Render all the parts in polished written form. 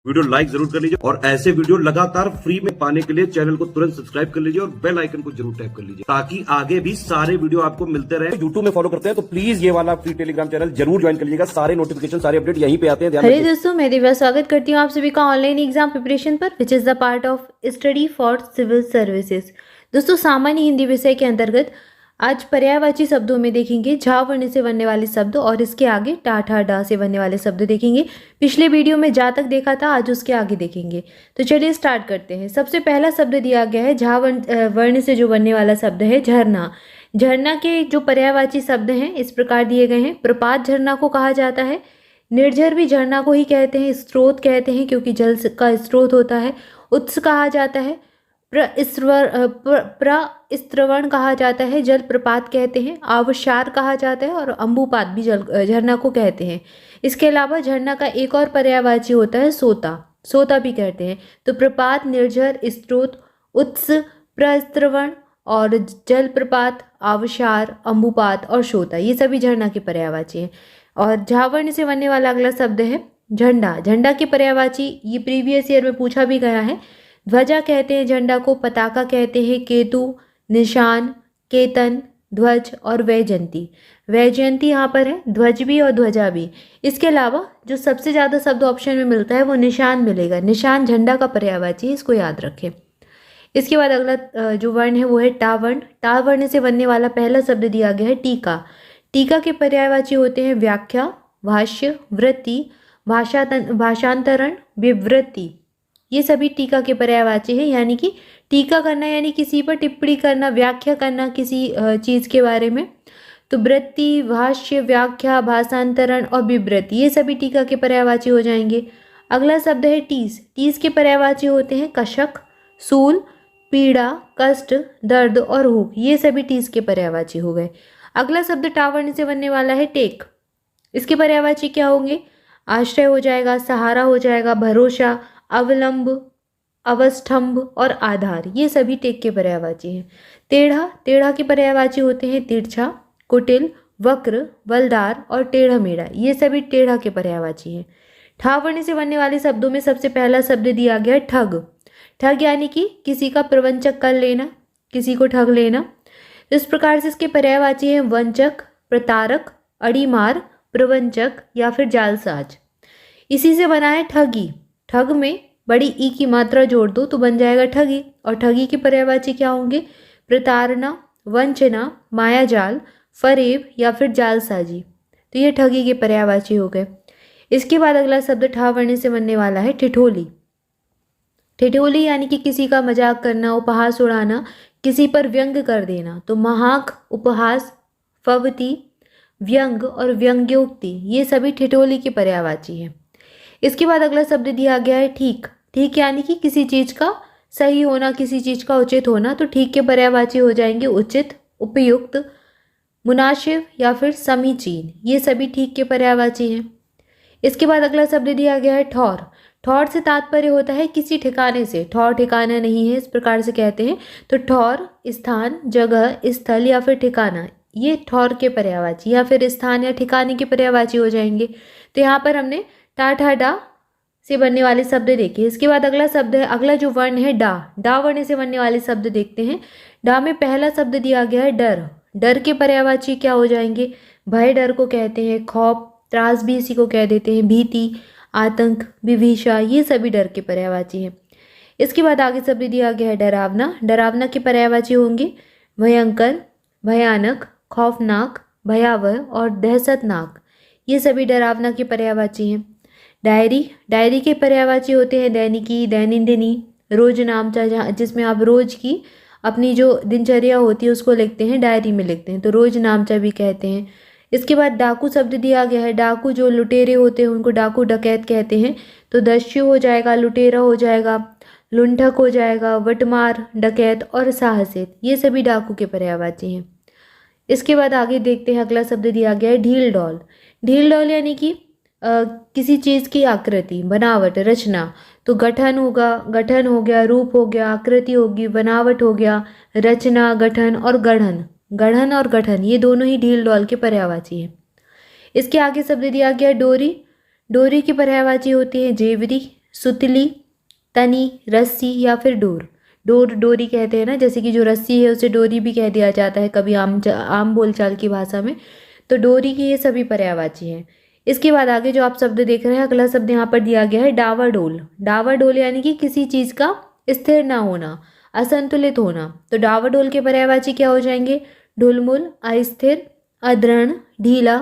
Video like जरूर कर लीजिए और ऐसे वीडियो लगातार फ्री में पाने के लिए चैनल को तुरंत सब्सक्राइब कर लीजिए और बेल आइकन को जरूर टैप कर लीजिए ताकि आगे भी सारे वीडियो आपको मिलते रहे। यूट्यूब में फॉलो करते हैं तो प्लीज ये वाला फ्री टेलीग्राम चैनल जरूर ज्वाइन कर लीजिएगा। सारे नोटिफिकेशन सारे अपडेट यहीं पे आते हैं। ध्यान हेलो दोस्तों, मैं दिव्या स्वागत करती हूँ आप सभी का ऑनलाइन एग्जाम प्रिपरेशन पर, which is the part of study for civil services. दोस्तों, सामान्य हिंदी विषय के अंतर्गत आज पर्यायवाची शब्दों में देखेंगे झा वर्ण से बनने वाले शब्द और इसके आगे टा ठा डा से बनने वाले शब्द देखेंगे। पिछले वीडियो में जा तक देखा था, आज उसके आगे देखेंगे। तो चलिए स्टार्ट करते हैं। सबसे पहला शब्द दिया गया है झा वर्ण से जो बनने वाला शब्द है झरना। झरना के जो पर्यायवाची शब्द हैं इस प्रकार दिए गए हैं। प्रपात झरना को कहा जाता है। निर्झर भी झरना को ही कहते हैं, स्रोत कहते हैं क्योंकि जल का स्रोत होता है। उत्स कहा जाता है। प्रस्रवण कहा जाता है, जल प्रपात कहते हैं। आवशार कहा जाता है और अंबुपात भी झरना को कहते हैं। इसके अलावा झरना का एक और पर्यायवाची होता है सोता, सोता भी कहते हैं। तो प्रपात, निर्झर, स्रोत, उत्स, प्रस्रवण और जल प्रपात, आवशार, अंबुपात और सोता, ये सभी झरना के पर्यायवाची हैं। और झा वर्ण से बनने वाला अगला शब्द है झंडा। झंडा के पर्यायवाची ये प्रीवियस ईयर में पूछा भी गया है। ध्वजा कहते हैं झंडा को, पताका कहते हैं, केतु, निशान, केतन, ध्वज और वैजयंती। वैजयंती यहाँ पर है, ध्वज भी और ध्वजा भी। इसके अलावा जो सबसे ज़्यादा शब्द ऑप्शन में मिलता है वो निशान मिलेगा। निशान झंडा का पर्यायवाची है, इसको याद रखें। इसके बाद अगला जो वर्ण है वो है टा वर्ण। टा वर्ण से बनने वाला पहला शब्द दिया गया है टीका। टीका के पर्यायवाची होते हैं व्याख्या, भाष्य, वृत्ति, भाषांतरण, विवृत्ति। ये सभी टीका के पर्यायवाची हैं। यानी कि टीका करना यानी किसी पर टिप्पणी करना, व्याख्या करना किसी चीज़ के बारे में। तो वृत्ति, भाष्य, व्याख्या, भाषांतरण और विवृत्ति, ये सभी टीका के पर्यायवाची हो जाएंगे। अगला शब्द है टीस। टीस के पर्यायवाची होते हैं कशक, सूल, पीड़ा, कष्ट, दर्द और हुक, ये सभी टीस के पर्यायवाची हो गए। अगला शब्द टा वर्ण से बनने वाला है टेक। इसके पर्यायवाची क्या होंगे? आश्रय हो जाएगा, सहारा हो जाएगा, भरोसा, अवलंब, अवस्थंभ और आधार, ये सभी टेक के पर्यायवाची हैं। टेढ़ा, टेढ़ा के पर्यायवाची होते हैं तिरछा, कुटिल, वक्र, बलदार और टेढ़ा मेढ़ा, ये सभी टेढ़ा के पर्यायवाची हैं। ठा वर्ण से बनने वाले शब्दों में सबसे पहला शब्द दिया गया है ठग। ठग यानी कि किसी का प्रवंचक कर लेना, किसी को ठग लेना। इस प्रकार से इसके पर्यायवाची हैं वंचक, प्रतारक, अड़ीमार, प्रवंचक या फिर जालसाज। इसी से बना है ठगी। ठग में बड़ी ई की मात्रा जोड़ दो तो बन जाएगा ठगी। और ठगी के पर्यायवाची क्या होंगे? प्रताड़ना, वंचना, मायाजाल, फरेब या फिर जालसाजी। तो ये ठगी के पर्यायवाची हो गए। इसके बाद अगला शब्द ठा वर्ण से बनने वाला है ठिठोली। ठिठोली यानी कि किसी का मजाक करना, उपहास उड़ाना, किसी पर व्यंग कर देना। तो महाक, उपहास, फवती, व्यंग और व्यंग्योक्ति, ये सभी ठिठोली के पर्यायवाची हैं। इसके बाद अगला शब्द दिया गया है ठीक। ठीक यानी कि किसी चीज़ का सही होना, किसी चीज़ का उचित होना। तो ठीक के पर्यायवाची हो जाएंगे उचित, उपयुक्त, मुनासिब या फिर समीचीन, ये सभी ठीक के पर्यायवाची हैं। इसके बाद अगला शब्द दिया गया है ठौर। ठौर से तात्पर्य होता है किसी ठिकाने से। ठौर ठिकाना नहीं है, इस प्रकार से कहते हैं। तो ठौर स्थान, जगह, स्थल या फिर ठिकाना, ये ठौर के पर्यायवाची या फिर स्थान या ठिकाने के पर्यायवाची हो जाएंगे। तो यहाँ पर हमने टा ठा डा से बनने वाले शब्द देखे। इसके बाद अगला शब्द है, अगला जो वर्ण है डा। डा वर्ण से बनने वाले शब्द देखते हैं। डा में पहला शब्द दिया गया है डर। डर के पर्यायवाची क्या हो जाएंगे? भय डर को कहते हैं, खौफ, त्रास भी इसी को कह देते हैं, भीति, आतंक, विभीषा, ये सभी डर के पर्यायवाची हैं। इसके बाद आगे शब्द दिया गया है डरावना। डरावना के पर्यायवाची होंगे भयंकर, भयानक, खौफनाक, भयावह और दहशतनाक, ये सभी डरावना के पर्यायवाची हैं। डायरी। डायरी के पर्यायवाची होते हैं दैनिकी, दैनंदिनी, रोज नामचा, जहाँ जिसमें आप रोज की अपनी जो दिनचर्या होती है उसको लिखते हैं, डायरी में लिखते हैं, तो रोज नामचा भी कहते हैं। इसके बाद डाकू शब्द दिया गया है। डाकू जो लुटेरे होते हैं उनको डाकू डकैत कहते हैं। तो दस्यु हो जाएगा, लुटेरा हो जाएगा, लुंठक हो जाएगा, वटमार, डकैत और साहसिक, ये सभी डाकू के पर्यायवाची हैं। इसके बाद आगे देखते हैं, अगला शब्द दिया गया है ढील डौल। ढील डौल यानी कि किसी चीज़ की आकृति, बनावट, रचना। तो गठन होगा, गठन हो गया, रूप हो गया, आकृति होगी, बनावट हो गया, रचना, गठन और गढ़न। गढ़न और गठन, ये दोनों ही ढील डौल के पर्यायवाची हैं। इसके आगे शब्द दिया गया डोरी। डोरी की पर्यायवाची होती है जेवरी, सुतली, तनी, रस्सी या फिर डोर। डोर डोरी कहते हैं ना, जैसे कि जो रस्सी है उसे डोरी भी कह दिया जाता है कभी आम बोलचाल की भाषा में। तो डोरी के ये सभी पर्यायवाची हैं। इसके बाद आगे जो आप शब्द देख रहे हैं, अगला शब्द यहाँ पर दिया गया है डावाडोल। डावाडोल यानी कि किसी चीज़ का स्थिर ना होना, असंतुलित होना। तो डावाडोल के पर्यायवाची क्या हो जाएंगे? ढुलमुल, अस्थिर, अदृढ़, ढीला।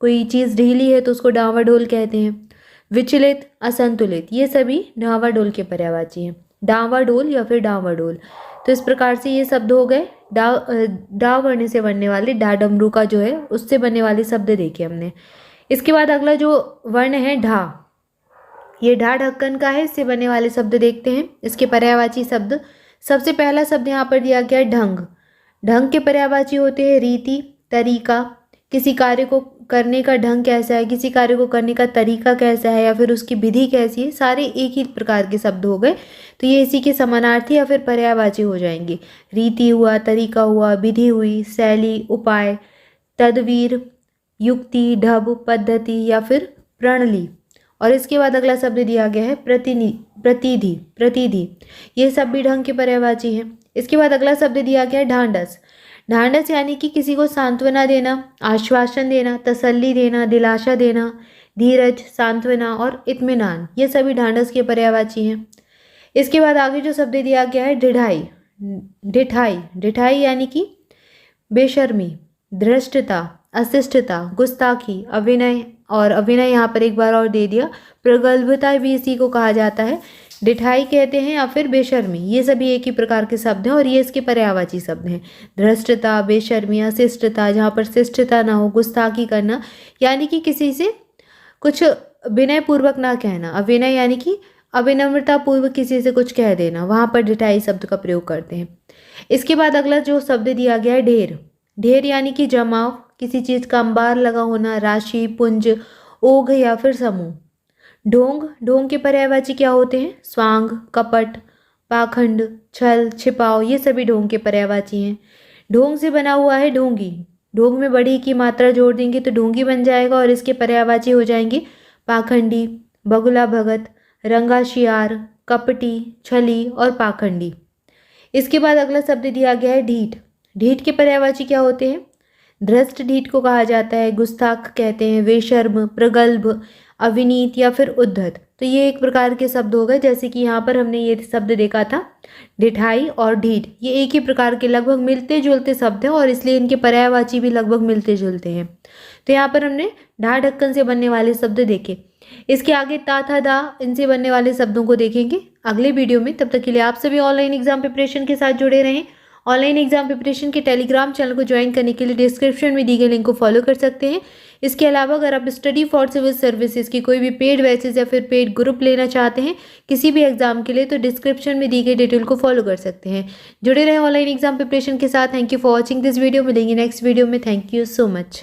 कोई चीज़ ढीली है तो उसको डावाडोल कहते हैं। विचलित, असंतुलित, ये सभी डावाडोल के पर्यायवाची हैं। डावाडोल या फिर डावाडोल। तो इस प्रकार से ये शब्द हो गए। डा वर्ण से बनने वाले, डा डमरू का जो है उससे बनने वाले शब्द देखे हमने। इसके बाद अगला जो वर्ण है ढा, ये ढा ढक्कन का है, इससे बनने वाले शब्द देखते हैं, इसके पर्यायवाची शब्द। सबसे पहला शब्द यहाँ पर दिया गया है ढंग। ढंग के पर्यायवाची होते हैं रीति, तरीका। किसी कार्य को करने का ढंग कैसा है, किसी कार्य को करने का तरीका कैसा है, या फिर उसकी विधि कैसी है, सारे एक ही प्रकार के शब्द हो गए। तो ये इसी के समानार्थी या फिर पर्यायवाची हो जाएंगे। रीति हुआ, तरीका हुआ, विधि हुई, शैली, उपाय, तदवीर, युक्ति, ढब, पद्धति या फिर प्रणाली। और इसके बाद अगला शब्द दिया गया है प्रतिधि। प्रतिधि, ये सब भी ढंग के पर्यायवाची हैं। इसके बाद अगला शब्द दिया गया है ढांढस। ढांढस यानी कि किसी को सांत्वना देना, आश्वासन देना, तसल्ली देना, दिलासा देना, धीरज, सांत्वना और इत्मीनान, ये सभी ढांढस के पर्यायवाची हैं। इसके बाद आगे जो शब्द दिया गया है ढिठाई। ढिठाई, ढिठाई यानी कि बेशर्मी, धृष्टता, अशिष्टता, गुस्ताखी, अभिनय। और अभिनय यहाँ पर एक बार और दे दिया, प्रगल्भता भी इसी को कहा जाता है। ढिठाई कहते हैं या फिर बेशर्मी, ये सभी एक ही प्रकार के शब्द हैं और ये इसके पर्यायवाची शब्द हैं। धृष्टता, बेशर्मी, अशिष्टता, जहाँ पर शिष्टता ना हो, गुस्ताखी करना, यानी कि किसी से कुछ विनय पूर्वक ना कहना। अविनय यानी कि अविनम्रता पूर्वक किसी से कुछ कह देना, वहाँ पर ढिठाई शब्द का प्रयोग करते हैं। इसके बाद अगला जो शब्द दिया गया है ढेर। ढेर यानी कि जमाव, किसी चीज़ का अंबार लगा होना, राशि, पुंज, ओघ या फिर समूह। ढोंग, ढोंग के पर्यायवाची क्या होते हैं? स्वांग, कपट, पाखंड, छल, छिपाव, ये सभी ढोंग के पर्यायवाची हैं। ढोंग से बना हुआ है ढोंगी। ढोंग में बड़ी की मात्रा जोड़ देंगे तो ढोंगी बन जाएगा और इसके पर्यायवाची हो जाएंगे पाखंडी, बगुला भगत, रंगाशियार, कपटी, छली और पाखंडी। इसके बाद अगला शब्द दिया गया है ढीठ। ढीठ के पर्यायवाची क्या होते हैं? धृष्ट ढीठ को कहा जाता है, गुस्ताख कहते हैं, बेशर्म, प्रगल्भ, अविनीत या फिर उद्धत। तो ये एक प्रकार के शब्द हो गए, जैसे कि यहाँ पर हमने ये शब्द देखा था ढिठाई और ढीठ, ये एक ही प्रकार के लगभग मिलते जुलते शब्द हैं और इसलिए इनके पर्यायवाची भी लगभग मिलते जुलते हैं। तो यहाँ पर हमने ढा ढक्कन से बनने वाले शब्द देखे। इसके आगे ता था दा, इनसे बनने वाले शब्दों को देखेंगे अगले वीडियो में। तब तक के लिए आप सभी ऑनलाइन एग्जाम प्रिपरेशन के साथ जुड़े रहें। ऑनलाइन एग्जाम प्रिपरेशन के टेलीग्राम चैनल को ज्वाइन करने के लिए डिस्क्रिप्शन में दी गई लिंक को फॉलो कर सकते हैं। इसके अलावा अगर आप स्टडी फॉर सिविल सर्विसेज की कोई भी पेड बैचेज या फिर पेड ग्रुप लेना चाहते हैं किसी भी एग्जाम के लिए, तो डिस्क्रिप्शन में दी गई डिटेल को फॉलो कर सकते हैं। जुड़े रहे ऑनलाइन एग्जाम प्रिपरेशन के साथ। Thank you for watching this video. मिलेंगे नेक्स्ट वीडियो में। Thank you so much.